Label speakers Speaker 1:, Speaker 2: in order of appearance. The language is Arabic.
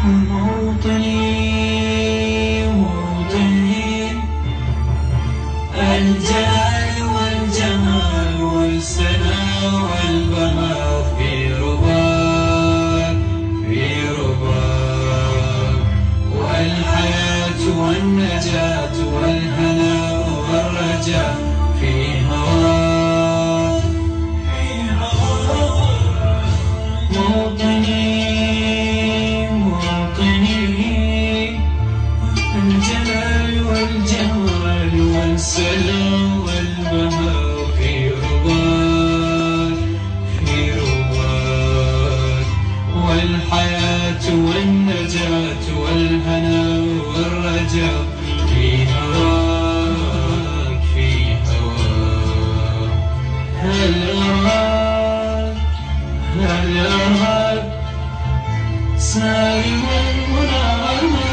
Speaker 1: موطني موطني، الجلال والجمال والسناء والبهاء في رباك في رباك، والحياة والنجاة والهناء والرجاء في هواك في هواك. موطني الجلال والجمال والسلام والبهاء في رباك في رباك، والحياة والنجاة والهناء والرجاء في هواك في هواك. هل أراك سائما منعما